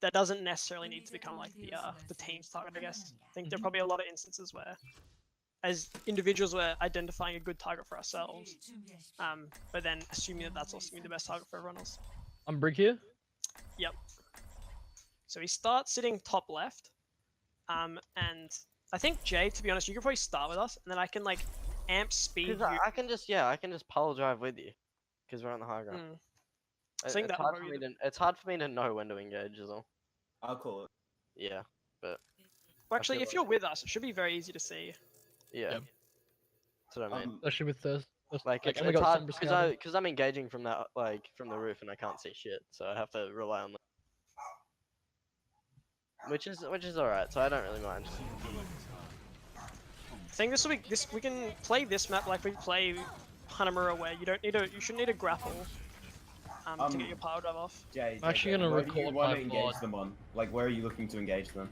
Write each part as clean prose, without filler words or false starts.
that doesn't necessarily need to become like the team's target, I guess. I think there are probably a lot of instances where, as individuals, we're identifying a good target for ourselves, but then assuming that that's also going to be the best target for everyone else. I'm Brig here. Yep. So we start sitting top left, and I think Jay, to be honest, you can probably start with us, and then I can like amp speed. Because I can just pole drive with you, because we're on the high ground. It's hard for me to know when to engage as well. I'll call it. Yeah, but. Well, actually, if you're with us, it should be very easy to see. Yeah. Yep. That's what I mean. Especially with the Like it's hard because I'm engaging from that from the roof and I can't see shit, so I have to rely on that. Which is alright, so I don't really mind. I think we can play this map like we play Hanamura, where you shouldn't need a grapple to get your power drive off. Jay, I'm actually gonna record where my do you want to engage them on? Like, where are you looking to engage them?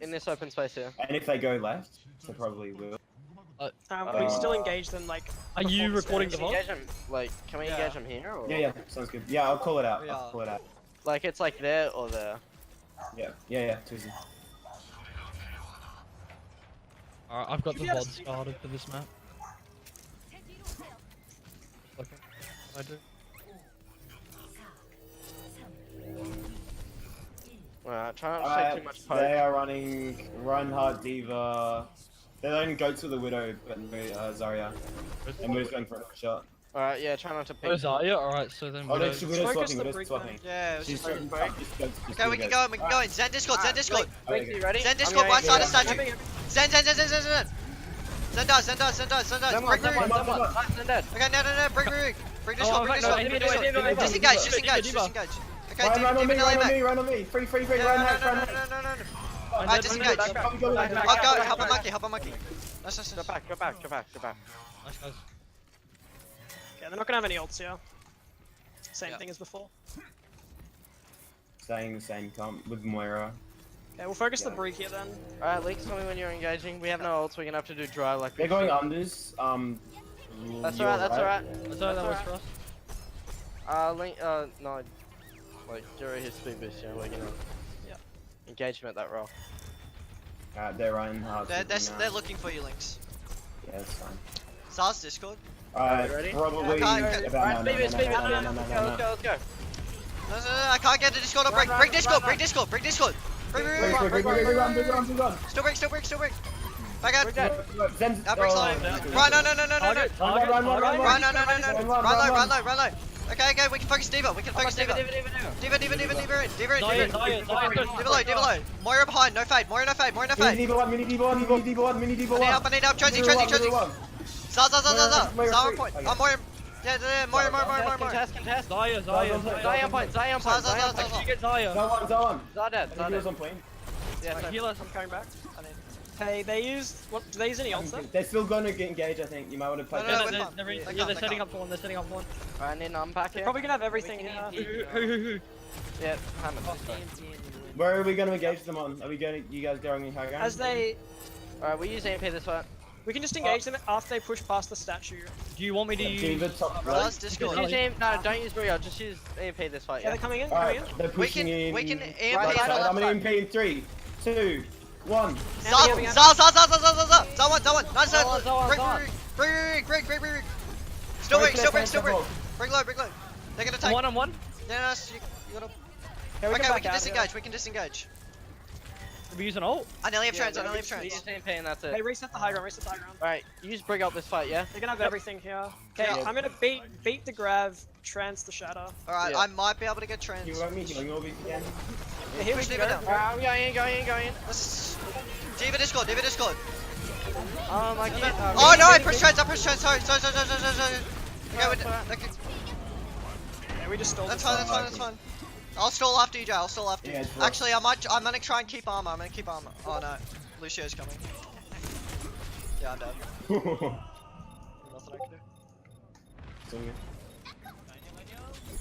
In this open space here. And if they go left, they probably will. We still engage them like. Are you recording the VOD? Engage them, like, can we engage them here? Or? Yeah, sounds good. Yeah, I'll call it out. I'll call it out. Like it's like there or there. Yeah, too easy. Alright, I've got the VOD started for this map. Okay, I do. Alright, try not to take too much poke. They are running Reinhardt, Diva. They're letting go to the Widow, but Zarya. And we're just going for a shot. Alright, yeah, try not to pick. Oh, Zarya? Alright, so then Widow Focus swapping, the Widow break swapping. Yeah, She's just okay, we can go in. Zen Discord, Zen Discord. Blink, you ready? Zen Discord, right side of statue. Zen. Zen does. Break the ring. Okay, no, break the ring. Break Discord. Disengage. Okay, run on me. Free, Reinhardt. No. Alright, disengage. I'll go, help a monkey. Nice. Go back. Nice, guys. Yeah, they're not gonna have any ults here. Same thing as before. Staying the same comp with Moira. Okay, we'll focus the break here then. Alright, Leaks, tell me when you're engaging. We have no ults, we're gonna have to do dry like They're going unders. That's alright. That's alright, that works for us. Link, no. Like, you're his speed boost, yeah, we're gonna engage him at that roll. Alright, they're Reinhardt. They're looking for you, Links. Yeah, that's fine. Zars Discord. Alright, ready? probably Okay. about No. no. Let's go. No, I can't get the Discord on break. Break Discord. Break. Still break. Back out. Zen's Now break slow. Run, no. Run low. Okay, we can focus Diva. Diva low. Moira behind, no fade. Mini Diva 1. I need help. Transy. Zar on point. Moira. Yeah, Moira. Contest. Zarya. Zion point. You get Zarya. Zone. Zard dead. On point. Yeah, Heal us. I'm coming back. Okay, do they use any ults then? They're still going to get engaged, I think. You might want to play. No, They're setting up for one. Alright, I need an unpack here. Probably gonna have everything here. Who? Yeah, Hammond. Where are we going to engage them on? Are we going to, you guys going in high ground? As they, Alright, we use AMP this fight. we can just engage them after they push past the statue. Do you want me to use... Diva top Zars right. Discord. Use AMP, no, don't use Rio, just use AMP this fight, Yeah, yeah? they're coming in. Alright, they're pushing in. We can right AMP side. on I'm the going left to AMP in 3, 2, 1. Zar one. Nice. Break. Still break. Break low. They're gonna take. 1-on-1? Yeah, you gotta. Okay, we can disengage. Are we using ult? I nearly have trans. Use AMP and that's Hey, it. reset the high ground. Alright, use Brig up this fight, yeah? They're gonna have everything here. Okay, Yeah. I'm gonna beat the grav, trans the shatter. Alright, Yeah. I might be able to get trans. You want me healing all these again? Yeah, here we Push go. Diva down. Alright, I'm going in. Let's. Diva Discord. Oh my god. Oh no, I pushed trans. Sorry. Okay, Yeah, we just stole that's this. fine. I'll stall after you, Jay. Yeah, it's Actually, I'm gonna try and keep armor. Oh no, Lucio's coming. Yeah, I'm dead. Nothing I can do.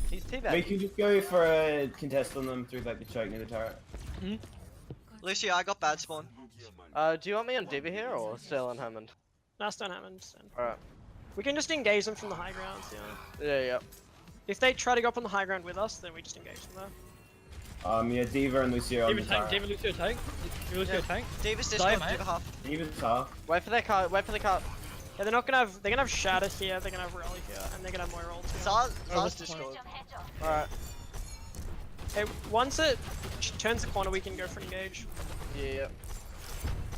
He's We teabagging. can just go for a contest on them through like the choke near the turret. Lucio, I got bad spawn. Do you want me on Diva here or still on Hammond? No, Stone Hammond. Alright. We can just engage them from the high ground. Yeah. Yeah. If they try to go up on the high ground with us, then we just engage them there. Yeah, Diva and Lucio on the Diva tank, tower. Diva Lucio tank. Diva Lucio tank. Davis Sorry, Discord, mate. Diva half. Diva's tough. Wait for their cart. Wait for the cart. Yeah, they're gonna have Shatter here, they're gonna have Rally here, and they're gonna have Moira ult here. Zaz what's the Discord. Alright. Okay, once it turns the corner, we can go for engage. Yeah.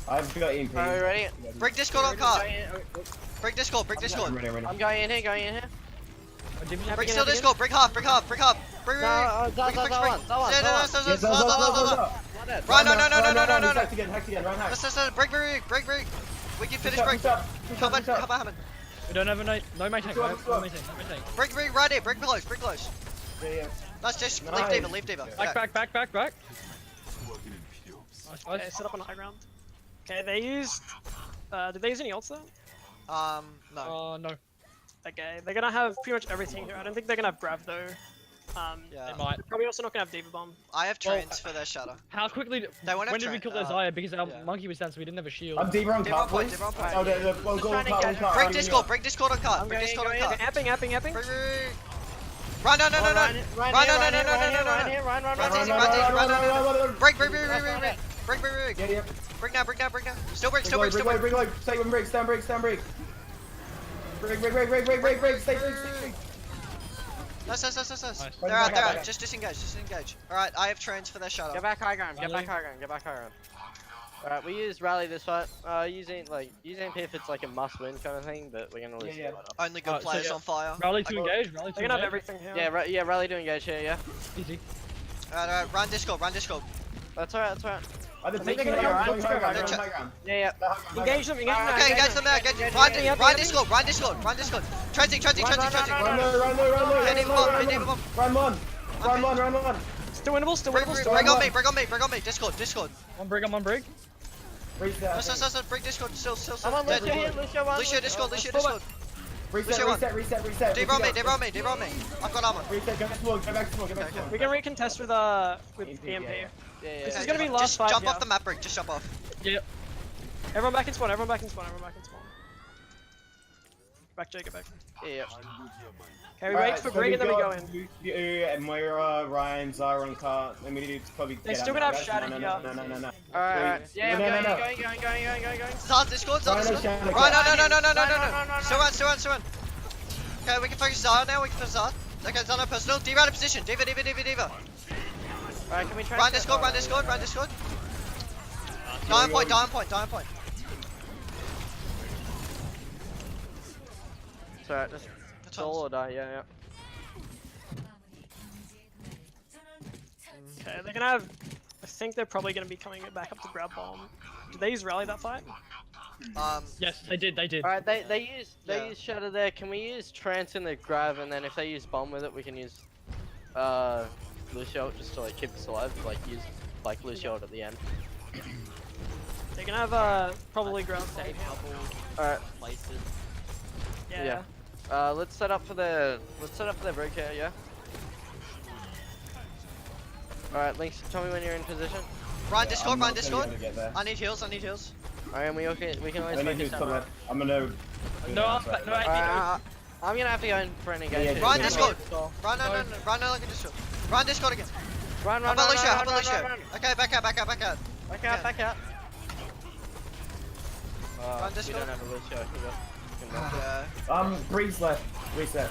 I've got EMP. Are we ready? Break Discord on cart. Going in- Break Discord, break I'm Discord. ready, I'm ready. I'm going in here. Going in here. Oh, Diva tank. Break still Discord, break half, break half, break half. Break, break, No, break, break, break, break. Zaz, Yeah, no, Zaz. no, Yeah, Zaz. Run, no, no, no, no, no, no, no, no. Hacked again, hacked again, run hack. Let's break, break, break, break. We can finish break. Push up, Come on, push up. come on. We don't have a no main tank. Go No on, go on. main tank. No main tank. Break, break, right here, break close, break close. Yeah. Let's just leave Nice. Diva, leave Diva. Back, back, back, back, back. Nice, Okay, nice. set up on the high ground. Okay, they used. Did they use any ults though? No. Oh no, Okay, they're gonna have pretty much everything here. I don't think they're gonna have Grav though. Yeah. they might. They're probably also not gonna have Diva Bomb. I have trains for their shadow. How quickly? They won't have When did we tra- kill their Zaya? Because our yeah. monkey was down, so we didn't have a shield. I'm Diva on Diva on cart, point, please. Diva on point. Oh, we'll go on trying to cart, get- Break Discord on cart. Break Discord on cart. Amping. Break, break, break. Run, no, no, no, no. Run, Run, no, no, no, no, no, no, Run no. here, run. Run, Break, break, break, break, break, break. Break, break, break. Yeah. Break now, break now, break now. Still break, still Break break, low, still break. break low. Stay one break, stand break. Break, stay break. Nice. Nice. They're out, Back. Just disengage. Alright, I have trains for their shadow. Get back high ground. Get Rally. back high ground. Alright, we use rally this fight. Using P if it's like a must-win kind of thing, but we're gonna lose Yeah. the fight. Only good Alright, so players yeah. on fire. Rally to engage. Rally to They're gonna have engage. everything here. Yeah, rally to engage here. Yeah. Easy. Alright, run Discord. That's alright. Are the think taking they're high gonna ground? run. Going Check. high ground. Yeah. Engage them. Okay, engage them there. Run Discord. Run Discord. Transing. Run low. Hit him bomb. Run one. Still winnable. Break on me. Discord. One brig. Reset. No, break Discord. Still. I'm on Dead. Lucio here. Lucio Discord. Reset. Dave on me. I've got armor. Reset, go back to small. We can recontest with EMP. Yeah. This is gonna be last Just fight jump here. off the map, Brick. Just jump off. Yeah. Everyone back in spawn. Back, Jacob, back. Yeah. Okay, we wait for Brig and then we go in. And Moira, Ryan, Zara, and Cart. Then we need to probably They're get still out gonna now, have guys. Shatter No. Alright. Yeah, No. I'm going. Zaz Discord. Ryan, no, Shatter. Run. Still run. Okay, we can focus Zara now. Okay, Zara personal. Diva out of position. Diva. Alright, can we try? Run Discord. Dying point. It's alright, just That's soul or die. Yeah. Okay, they're gonna have. I think they're probably gonna be coming back up to grab bomb. Did they use rally that fight? Yes, they did. Alright, they Yeah. use shatter there. Can we use trance in the grav, and then if they use bomb with it, we can use Lucio just to like keep us alive, like use like Lucio at the end. They're gonna have probably ground state. Alright, Yeah. let's set up for the break here, yeah. Alright, Lynx, tell me when you're in position. Run Discord. Get there. I need heals. Alright, and we can always I need focus to down. come Right? left. I'm gonna. No, Alright, I'm gonna have to go in for an engage. Yeah. Run Discord. Run like a Discord. Run Discord again. Run. How about Lucio? Okay, back out. Back out. Run We Discord. don't have a Lucio. We got- Yeah. Breeze left. Reset.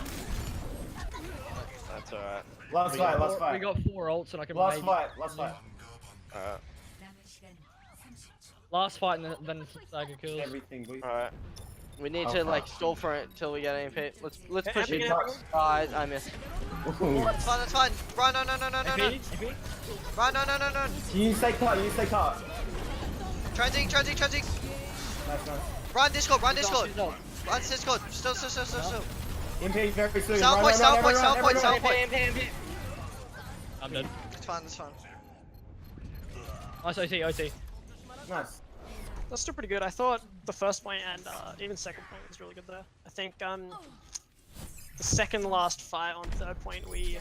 That's alright. Last fight. We got 4 ults and I can Last maybe... fight. Alright. Last fight and then Saga kills. Everything. Alright. We need Oh, to like fuck. stall for it till we get AMP. Let's Okay, push Epic it. and Oh, I missed. That's fine. Run. No. AP? Run. No. You stay cut. Transing. Nice. Run Discord. Run Discord. She's ult. Run Discord. Still. MP very soon. Sound Run, point. AMP. I'm dead. It's fine. Nice OT. Nice. That's still pretty good. I thought the first point and even second point was really good there. I think the second last fight on third point we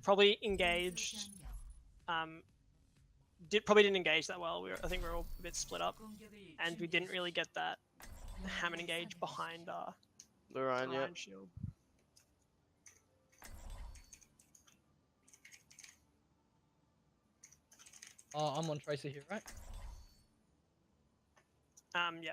probably engaged. Probably didn't engage that well. I think we were all a bit split up, and we didn't really get that ham and engage behind Ryan, yeah. Ryan's shield. Oh, I'm on Tracer here, right? Yeah.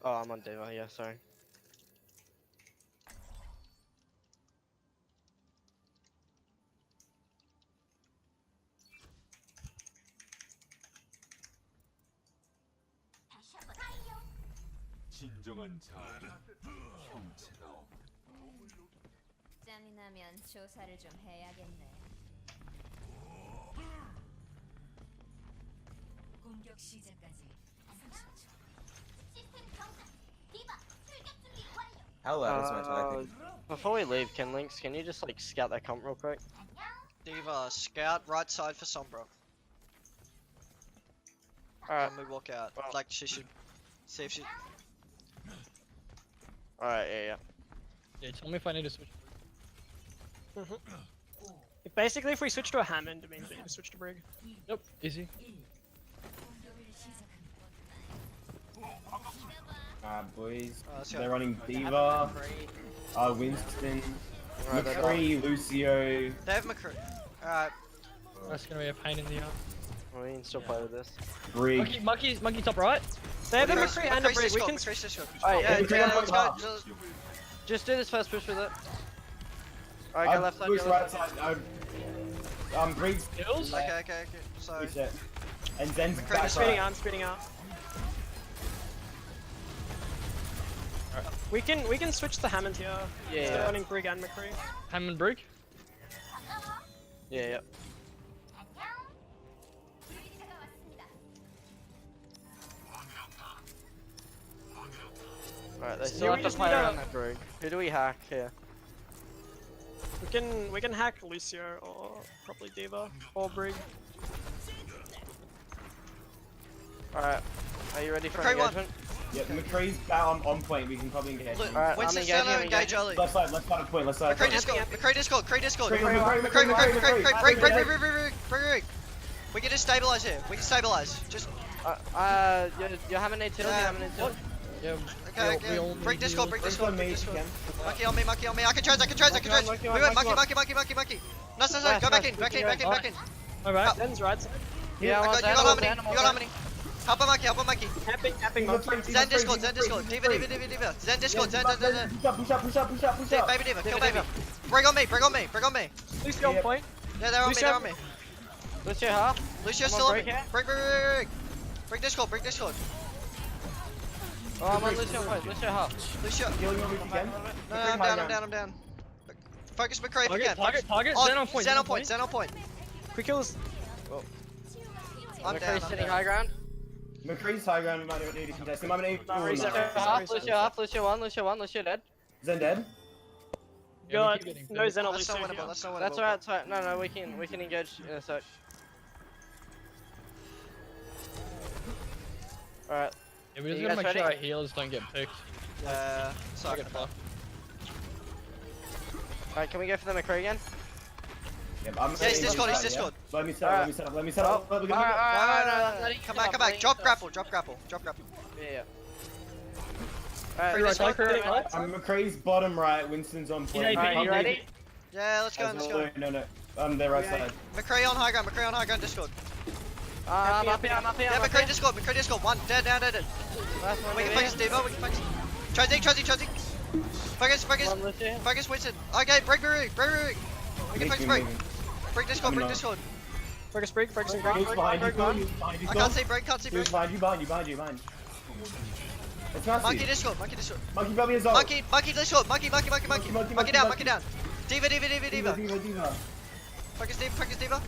Oh, I'm on Diva. Yeah, sorry. 진정한 자아는 형체가 없다. 짬이 나면 조사를 좀 해야겠네. 공격 시작까지 30초. 시스템 정상. 디바 출격 준비 완료. Hell out this match, I think. Before we leave, Kinlinks, can you just like scout that comp real quick? Diva, scout right side for Sombra. Alright. When we walk out, Well. like she should see if she. Alright, yeah. Yeah, tell me if I need to switch. Basically, if we switch to a Hammond, it means we need to switch to Brig. Yep, easy. Boys. Let's go. They're running Diva, Winston, Right, they're McCree, Lucio. They have McCree. Alright, That's gonna be a pain in the ass. We can still play with this. Brig. Monkey top right. They have a McCree's- McCree and a McCree's Brig. We Discord, can. McCree's Discord. Alright, Yeah, McCree yeah, on let's top. go. just do this first push with it. Alright, go left side, Push go right left side. side. Brig's Kills. Okay, okay, okay. So, reset. And Zen's McCree back just Speeding right. out. I'm speeding out. We can switch to Hammond here. Yeah, They're yeah. running Brig and McCree. Hammond Brig. Yeah, yeah. Alright, they still Yeah, have we to just play need around a- that Brig. Who do we hack here? We can hack Lucio or probably Diva or Brig. Alright, are you ready for McCree won. engagement? Yeah, McCree's down on point. We can probably engage Look, him. Alright, Winston I'm engaging, Stella I'm engage engaging. early. Left side on point. Left side. McCree Discord, McCree Discord, McCree Discord. McCree, McCree, McCree, McCree, McCree, Brig. We can just stabilize here. We can stabilize. Just You're having a tilt, Yeah. you're having a tilt. Yeah. okay, we all okay. need Brig Discord, heals. Brig Brig's Discord, on Brig me Discord. again. Monkey on me, monkey on me. I can trans. Monkey We on, went monkey monkey. No, go back in. Back in. Alright. Zen's right side. Yeah, I I'm got, on you Zen, got I'm how on many? Zen, I'm You on got how Zen. many? Help a monkey. Capping monkey. Zen Discord. Zen Diva. Zen Discord. Zen. Push up. Baby Diva, kill baby. Bring on me. Lucio on Yep. point. Yeah, they're on me. Lucio half. Lucio's I'm still on on me. break here. Bring Discord. Oh, I'm on Lucio point, Lucio half. Lucio. Healing on me again. No, I'm down. Focus McCree if you can. Target. Oh, Zen on point. Zen on point. Quick kills. I'm down. McCree's sitting high ground. McCree's high ground. We might need to contest. He might need to. reset. Lucio half, Lucio 1, Lucio dead. Zen dead. Got no Zen or That's Lucio. not here. winnable. That's not winnable. That's alright, sorry. No, we can engage in a sec. Alright, Yeah, we just You gotta guys make sure our ready? healers don't get picked. Sorry. Target far. alright, can we go for the McCree again? Yeah, Yeah, he's Discord. Let me set up. Let me set up. Alright, Come back. letting Drop it grapple. Yeah. Free Alright, Discord. I'm McCree's bottom right. Winston's on point. Yeah, alright, you ready? Yeah, let's go. No. They're right side. McCree on high ground. Discord. I'm up here. Yeah, McCree Discord. One. Dead. Last one, We can maybe. focus Diva. Trazy. Focus Winston. Okay, break. We can focus break. Break Discord. Focus Brig. Focusing He's Brig. behind you. I can't see break. He's behind you. Behind you. It's not Monkey Discord. Monkey probably is up. Discord. Monkey down. Diva. Focus Diva.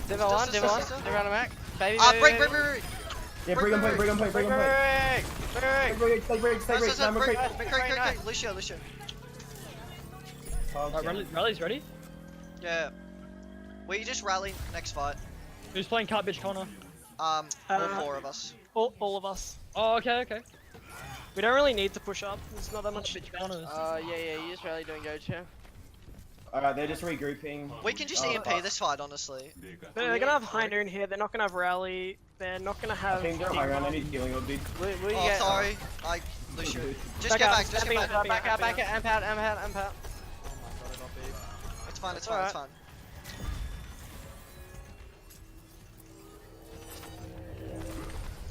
Diva 1, Still. Diva on the Mac. Baby, Break. Yeah, bring him point. Break. McCree. Lucio. Alright, rally's ready. Yeah. We just rally next fight. Who's playing Cut Bitch Connor? All four of us. All of us. Oh, okay. We don't really need to push up. There's not that much. Bitch Connors. Yeah, you just really doing engage here. Alright, they're just regrouping. We can just Oh, EMP fuck. this fight, honestly. 내가 They're gonna have high noon here. They're not gonna have rally. they're not gonna I have. think they're high ground. I need healing orb, dude. We Oh, get. sorry. I Lucio. Just Back get out, back. Just stepping get out, back. Back out, back out, amp out, amp out, amp out. Oh my god, I got big. It's fine. It's fine. Alright. It's fine.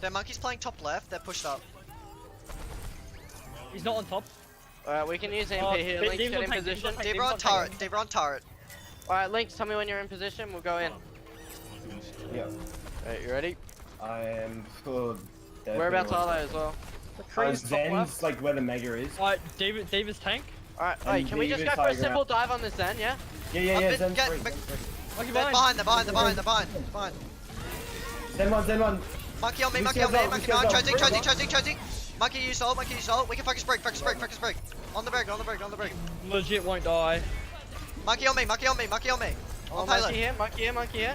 Their monkey's playing top left. They're pushed up. He's not on top. Alright, we can use MP Oh, here. Dave's Link, get on in tank, position. Dave's on David on turret. David on turret. Alright, Link, tell me when you're in position. We'll go in. Yeah. Alright, you ready? I am full. Whereabouts are they as well? McCree's top Zen's left. like where the mega is. Alright, David's tank. Alright, And wait, can we just go David's for a high simple ground. dive on this Zen, yeah? Yeah, Up in- Zen's get- free. Mc- Zen's free. Okay, They're fine. behind. Zen one. Monkey on me. Monkey Lucio's on me. out, Monkey on. Lucio's out. Transing. Monkey use ult. We can focus break. On the break. Legit won't die. Monkey on me. Oh, On monkey pilot. here, monkey here.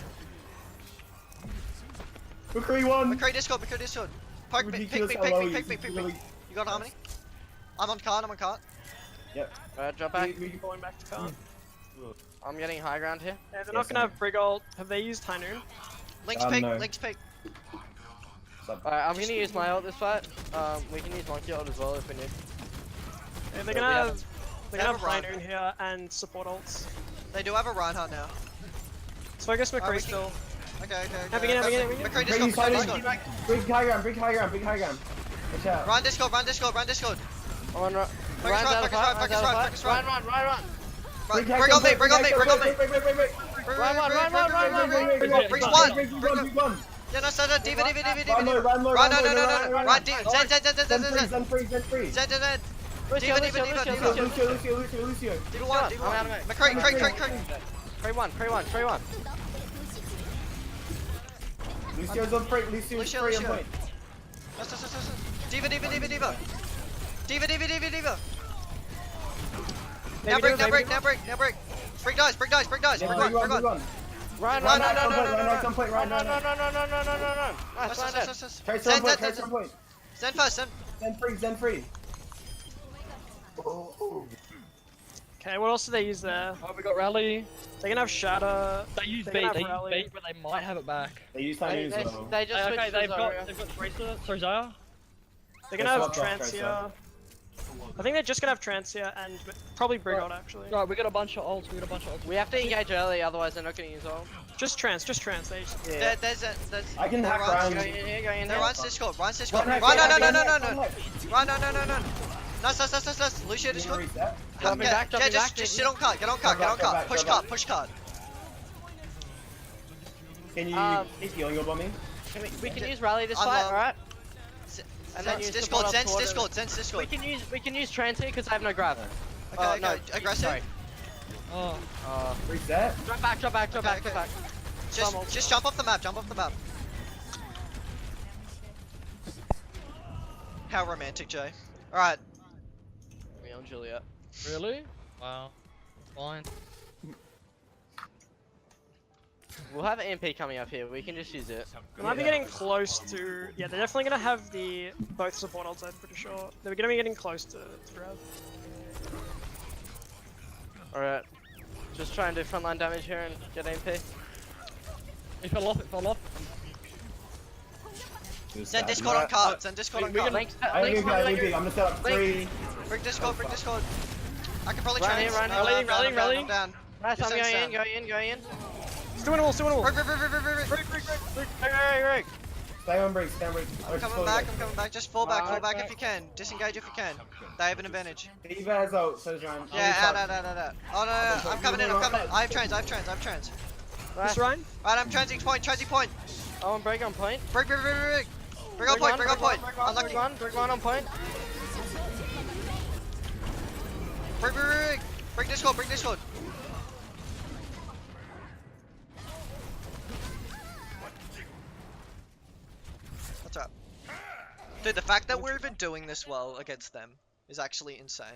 McCree one. McCree Discord. Poke me. Pick Ridiculous me. how low he is. You got harmony? I'm on cart. Yep. Alright, drop back. We're going back to card. I'm getting high ground here. Yeah, they're not gonna have Brig ult. Have they used High Noon? Link's No. pick. Alright, I'm gonna use my ult this fight. We can use monkey ult as well if we need. Yeah, they're Yeah, gonna we have. have- They're gonna have They have a High Ryan. Noon here and support ults. They do have a Reinhardt now. So I guess we McCree can- still. Okay. Having it. McCree Big Discord. high ground. Big high ground. Watch out. Run Discord. I'm on Focus Ryan's right, out of focus fight, right, Ryan's out of focus fight. right. Run. Big high Bring on me. ground, Bring on me. Break. Bring Big one. Yeah, no, Diva. Run low. Run, no. Run, Zen. Zen free. Zen. Lucio. Diva. Lucio. Diva 1. I'm out of it. McCree. Pray one. Lucio's on free. Lucio's free on point. Yes. Diva. Now break. Break dies. Bring one. Run. Right on point. No. Nice, Ryan dead. Tracer on point. Zen first. Zen free. Okay, what else do they use there? Oh, we got rally. They're gonna have Shatter. They use They're bait. gonna They have use Rally. bait, but they might have it back. They use High Noon as well. They just switched Okay, to Zarya. they've got Tracer. Sorry, Zaya. They're gonna have Swap off Trance Tracer. here. I think they're just gonna have Trance here and probably Brig ult actually. Right, we got a bunch of ults. We have to engage early, otherwise they're not gonna use ult. Just Trance. They just. There's I can hack Ryan's- round. Go in. There, Ryan's Discord. Run, Hack, no. hack, Run, hack. no. Nice. Lucio Discord. Dropping back, Just sit on cart. Get on cart. Push cart. Can you keep healing up on me? We can use rally this I'm fight, low. alright? And then Zen's use Discord. support Zen's up Discord. We can use trance here because I have no grab. Okay, no, aggressive. sorry. Oh, Reset. Drop back. Okay. Just jump off the map. How romantic, Jay. Alright. Me on Juliet. really? Wow. Fine. We'll have an MP coming up here. We can just use it. They might be getting close to. Yeah, they're definitely gonna have the both support ults. I'm pretty sure they're gonna be getting close to grab. Alright. Just try and do frontline damage here and get MP. It fell off. Zen Discord on cart. Link's I'm gonna set up 3. Bring Discord. I can probably Run trans. here, run here. Rallying. I'm down. Nice, I'm Yes, going in. It's doing all. Rig. Stay on break. I'm coming back. Just fall back if you can. Disengage if you can. They have an advantage. Diva has ult, so Ryan. Yeah, out. Oh no. I'm coming in. I have trans. Nice. This Ryan? Alright, I'm transing point. Oh, on break on point. Bring on point. Unlucky. Brig one on point. Bring Discord. What's up? Dude, the fact that we're even doing this well against them is actually insane.